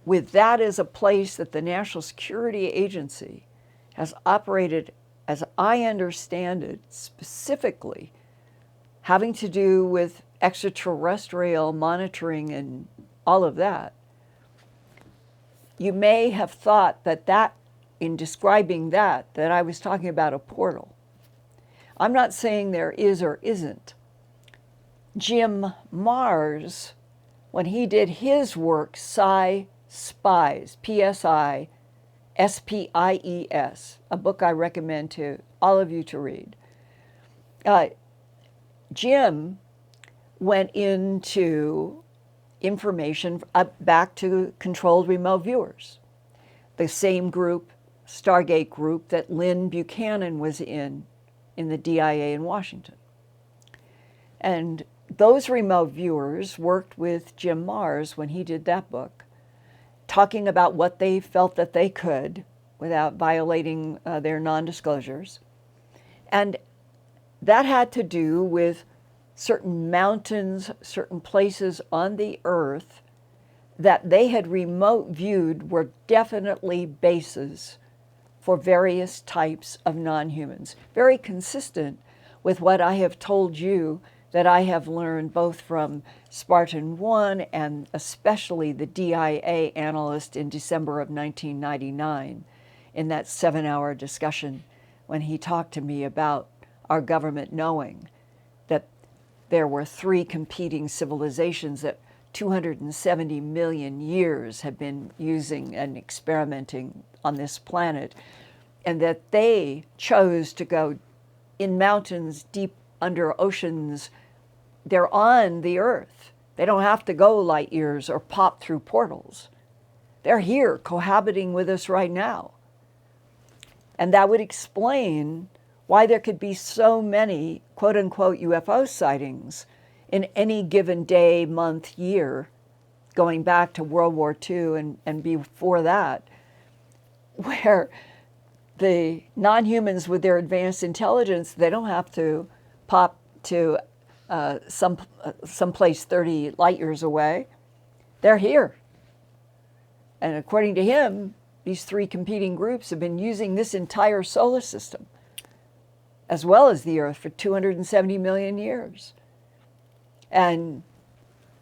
with that as a place that the National Security Agency has operated, as I understand it, specifically having to do with extraterrestrial monitoring and all of that, you may have thought that in describing that I was talking about a portal. I'm not saying there is or isn't. Jim Marrs, when he did his work, Psy Spies, P-S-I, S-P-I-E-S, a book I recommend to all of you to read. Jim went into information back to controlled remote viewers, the same group, Stargate group, that Lynn Buchanan was in in the DIA in Washington. And those remote viewers worked with Jim Marrs when he did that book, talking about what they felt that they could without violating their non-disclosures. And that had to do with certain mountains, certain places on the Earth that they had remote viewed were definitely bases for various types of non-humans. Very consistent with what I have told you that I have learned both from Spartan 1 and especially the DIA analyst in December of 1999 in that 7-hour discussion when he talked to me about our government knowing that there were 3 competing civilizations that 270 million years have been using and experimenting on this planet, and that they chose to go in mountains deep under oceans. They're on the Earth. They don't have to go light years or pop through portals. They're here cohabiting with us right now. And that would explain why there could be so many quote-unquote UFO sightings in any given day, month, year, going back to World War II and before that, where the non-humans with their advanced intelligence, they don't have to pop to someplace 30 light years away. They're here. And according to him, these 3 competing groups have been using this entire solar system, as well as the Earth, for 270 million years. And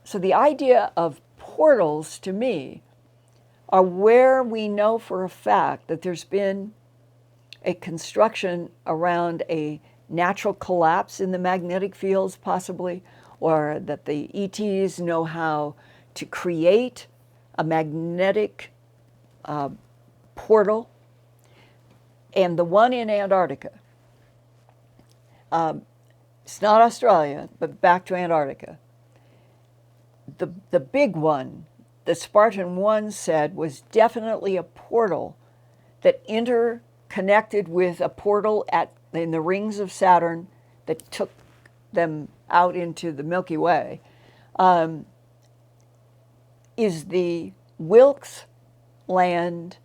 so the idea of portals, to me, are where we know for a fact that there's been a construction around a natural collapse in the magnetic fields, possibly, or that the ETs know how to create a magnetic portal. And the one in Antarctica, it's not Australia, but back to Antarctica. The big one, the Spartan 1 said, was definitely a portal that interconnected with a portal in the rings of Saturn that took them out into the Milky Way, is the Wilkes Land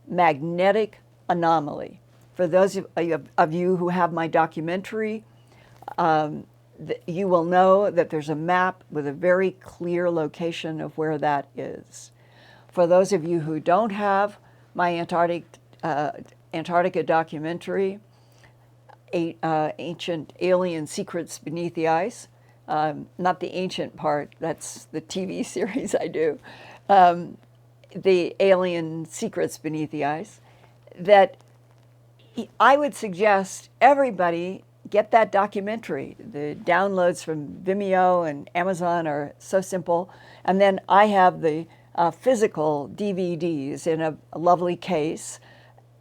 magnetic anomaly. For those of you who have my documentary, you will know that there's a map with a very clear location of where that is. For those of you who don't have my Antarctica documentary, Ancient Alien Secrets Beneath the Ice, not the ancient part, that's the TV series I do, the Alien Secrets Beneath the Ice, that I would suggest everybody get that documentary. The downloads from Vimeo and Amazon are so simple. And then I have the physical DVDs in a lovely case.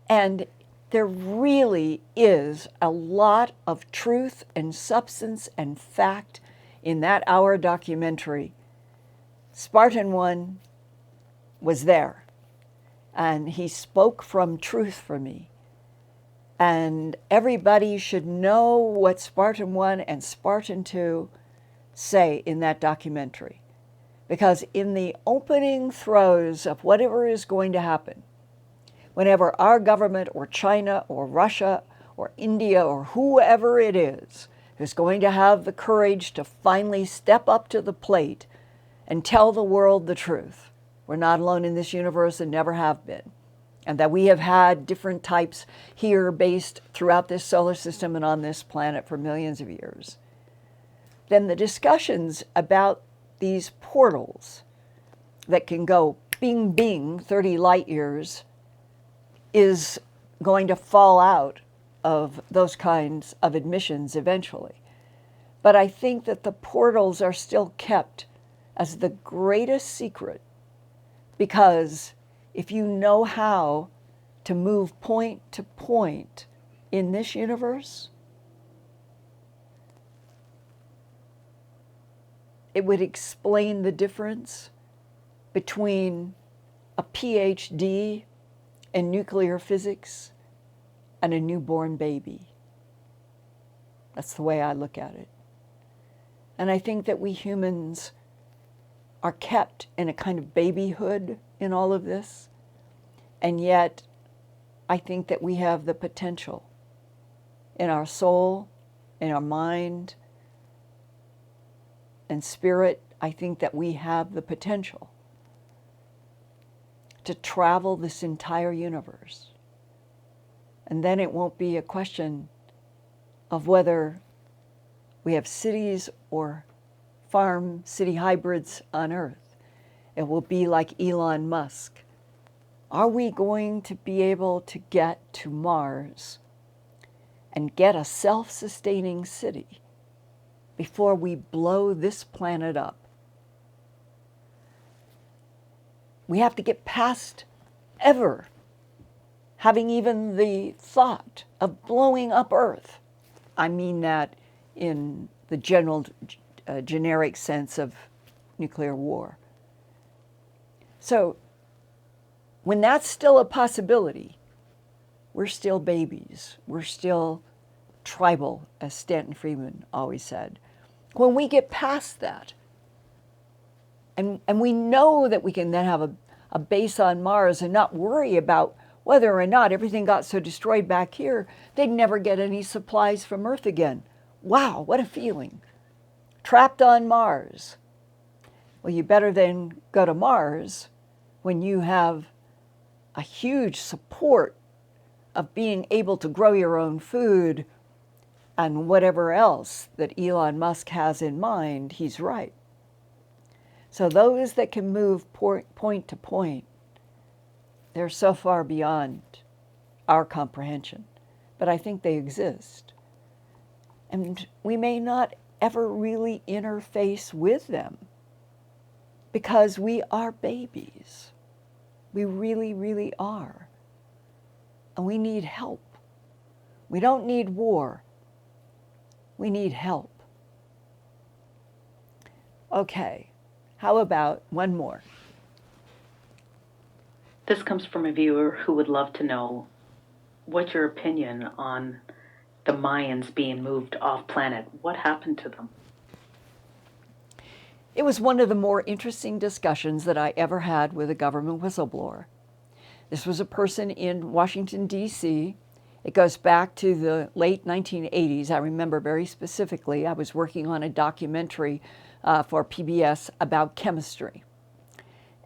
And there really is a lot of truth and substance and fact in that hour documentary. Spartan 1 was there, and he spoke from truth for me. And everybody should know what Spartan 1 and Spartan 2 say in that documentary. Because in the opening throes of whatever is going to happen, whenever our government or China or Russia or India or whoever it is going to have the courage to finally step up to the plate and tell the world the truth, we're not alone in this universe and never have been. And that we have had different types here based throughout this solar system and on this planet for millions of years. Then the discussions about these portals that can go bing, bing, 30 light years is going to fall out of those kinds of admissions eventually. But I think that the portals are still kept as the greatest secret, because if you know how to move point to point in this universe, it would explain the difference between a PhD in nuclear physics and a newborn baby. That's the way I look at it. And I think that we humans are kept in a kind of babyhood in all of this. And yet, I think that we have the potential in our soul, in our mind, and spirit. I think that we have the potential to travel this entire universe. And then it won't be a question of whether we have cities or farm city hybrids on Earth. It will be like Elon Musk. Are we going to be able to get to Mars and get a self-sustaining city before we blow this planet up? We have to get past ever having even the thought of blowing up Earth. I mean that in the general, generic sense of nuclear war. So when that's still a possibility, we're still babies. We're still tribal, as Stanton Friedman always said. When we get past that, and we know that we can then have a base on Mars and not worry about whether or not everything got so destroyed back here, they'd never get any supplies from Earth again. Wow, what a feeling. Trapped on Mars. Well, you better then go to Mars when you have a huge support of being able to grow your own food and whatever else that Elon Musk has in mind. He's right. So those that can move point to point, they're so far beyond our comprehension, but I think they exist. And we may not ever really interface with them because we are babies. We really, really are. And we need help. We don't need war. We need help. Okay, how about one more? This comes from a viewer who would love to know what's your opinion on the Mayans being moved off planet. What happened to them? It was one of the more interesting discussions that I ever had with a government whistleblower. This was a person in Washington, D.C. It goes back to the late 1980s. I remember very specifically, I was working on a documentary for PBS about chemistry.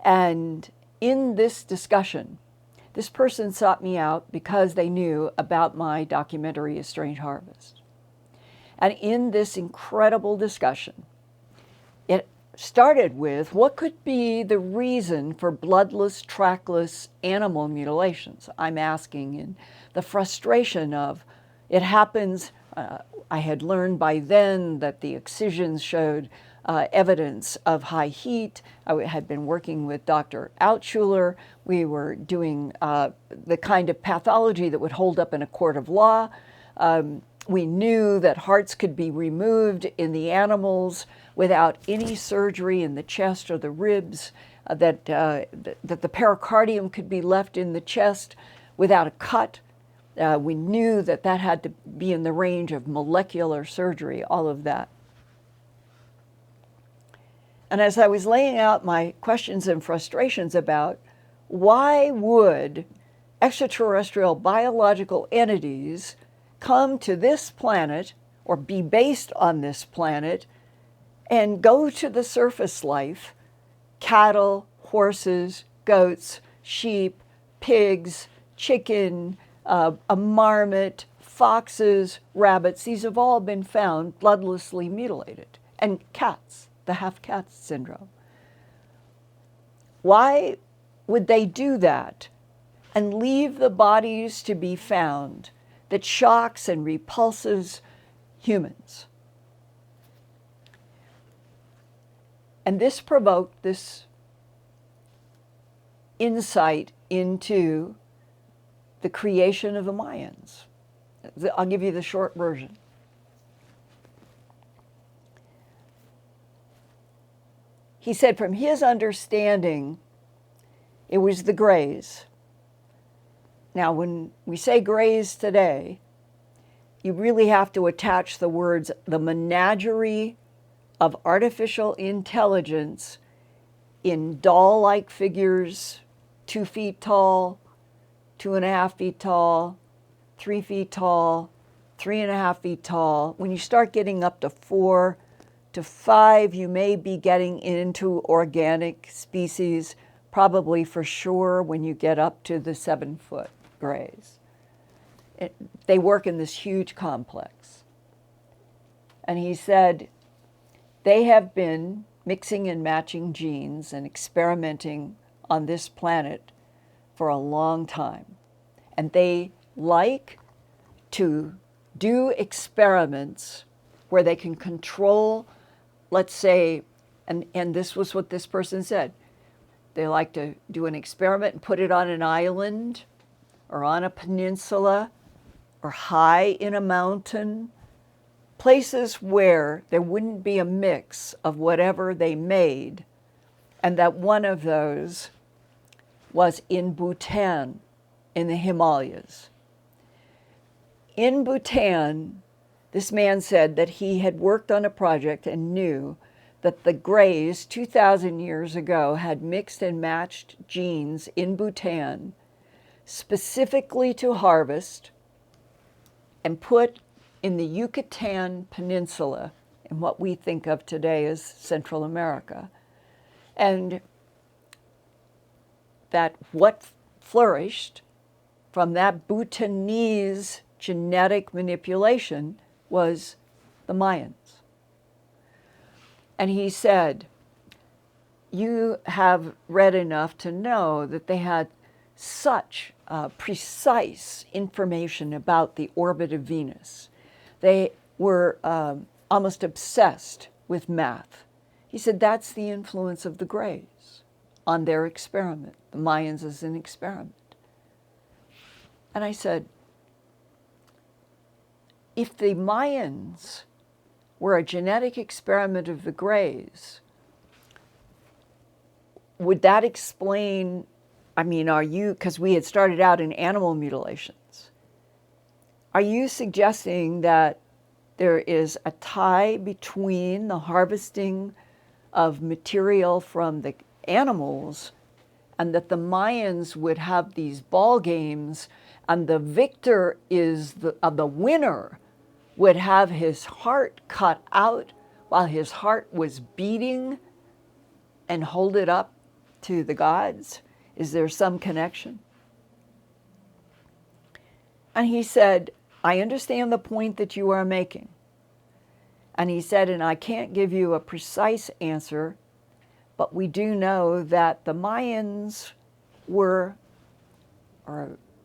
And in this discussion, this person sought me out because they knew about my documentary, A Strange Harvest. And in this incredible discussion, it started with what could be the reason for bloodless, trackless animal mutilations. I'm asking in the frustration of it happens. I had learned by then that the excisions showed evidence of high heat. I had been working with Dr. Altschuler. We were doing the kind of pathology that would hold up in a court of law. We knew that hearts could be removed in the animals without any surgery in the chest or the ribs, that the pericardium could be left in the chest without a cut. We knew that that had to be in the range of molecular surgery, all of that. And as I was laying out my questions and frustrations about why would extraterrestrial biological entities come to this planet or be based on this planet and go to the surface life, cattle, horses, goats, sheep, pigs, chicken, a marmot, foxes, rabbits, these have all been found bloodlessly mutilated, and cats, the half-cat syndrome. Why would they do that and leave the bodies to be found that shocks and repulses humans? And this provoked this insight into the creation of the Mayans. I'll give you the short version. He said from his understanding, it was the Greys. Now, when we say Greys today, you really have to attach the words the menagerie of artificial intelligence in doll-like figures, 2 feet tall, 2.5 feet tall, 3 feet tall, 3.5 feet tall. When you start getting up to 4 to 5, you may be getting into organic species, probably for sure when you get up to the 7-foot grays. They work in this huge complex. And he said they have been mixing and matching genes and experimenting on this planet for a long time. And they like to do experiments where they can control, let's say, and this was what this person said, they like to do an experiment and put it on an island or on a peninsula or high in a mountain, places where there wouldn't be a mix of whatever they made, and that one of those was in Bhutan, in the Himalayas. In Bhutan, this man said that he had worked on a project and knew that the Greys 2,000 years ago had mixed and matched genes in Bhutan specifically to harvest and put in the Yucatan Peninsula, in what we think of today as Central America, and that what flourished from that Bhutanese genetic manipulation was the Mayans. And he said, you have read enough to know that they had such precise information about the orbit of Venus. They were almost obsessed with math. He said that's the influence of the Greys on their experiment, the Mayans as an experiment. And I said, if the Mayans were a genetic experiment of the Greys, would that explain, I mean, are you, because we had started out in animal mutilations, are you suggesting that there is a tie between the harvesting of material from the animals and that the Mayans would have these ball games and the victor is the winner would have his heart cut out while his heart was beating and hold it up to the gods? Is there some connection? And he said, I understand the point that you are making. And he said, and I can't give you a precise answer, but we do know that the Mayans were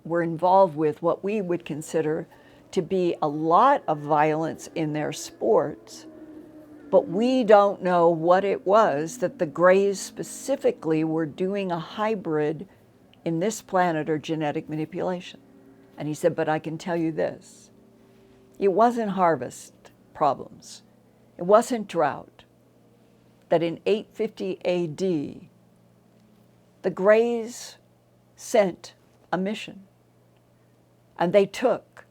involved with what we would consider to be a lot of violence in their sports, but we don't know what it was that the Greys specifically were doing a hybrid in this planet or genetic manipulation. And he said, but I can tell you this, it wasn't harvest problems, it wasn't drought, that in 850 AD, the Greys sent a mission and they took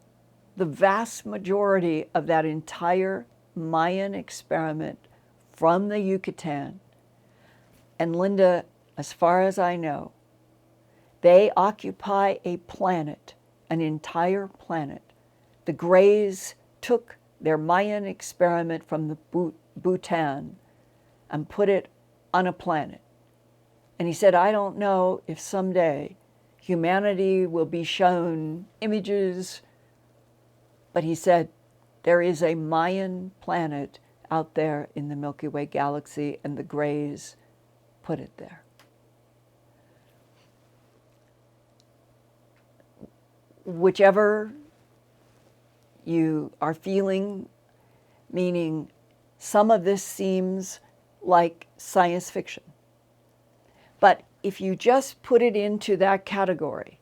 the vast majority of that entire Mayan experiment from the Yucatan. And Linda, as far as I know, they occupy a planet, an entire planet. The Greys took their Mayan experiment from the Bhutan and put it on a planet. And he said, I don't know if someday humanity will be shown images, but he said, there is a Mayan planet out there in the Milky Way galaxy, and the Greys put it there. Whichever you are feeling, meaning some of this seems like science fiction. But if you just put it into that category,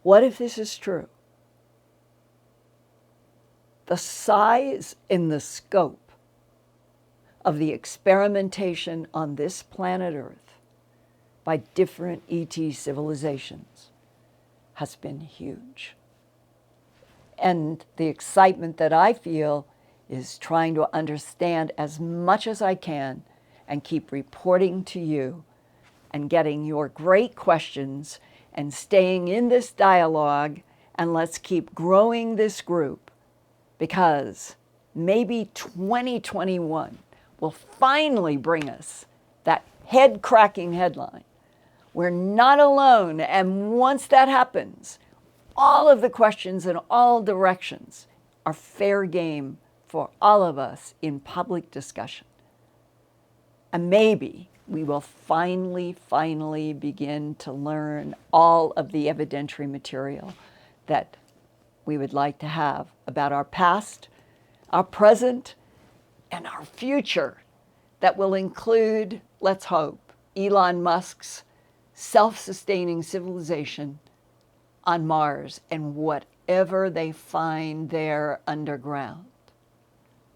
what if this is true? The size and the scope of the experimentation on this planet Earth by different ET civilizations has been huge. And the excitement that I feel is trying to understand as much as I can and keep reporting to you and getting your great questions and staying in this dialogue, and let's keep growing this group, because maybe 2021 will finally bring us that head-cracking headline. We're not alone, and once that happens, all of the questions in all directions are fair game for all of us in public discussion. And maybe we will finally begin to learn all of the evidentiary material that we would like to have about our past, our present, and our future, that will include, let's hope, Elon Musk's self-sustaining civilization on Mars and whatever they find there underground.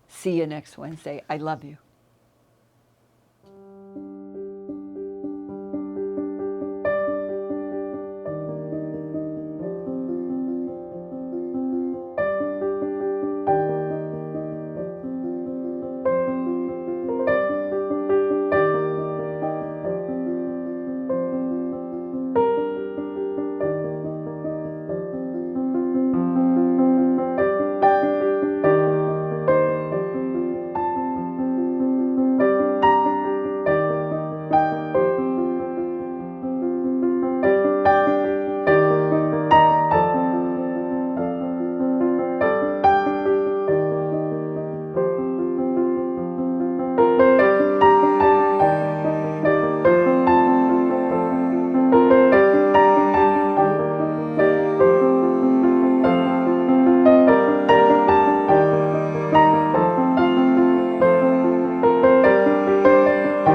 See you next Wednesday. I love you.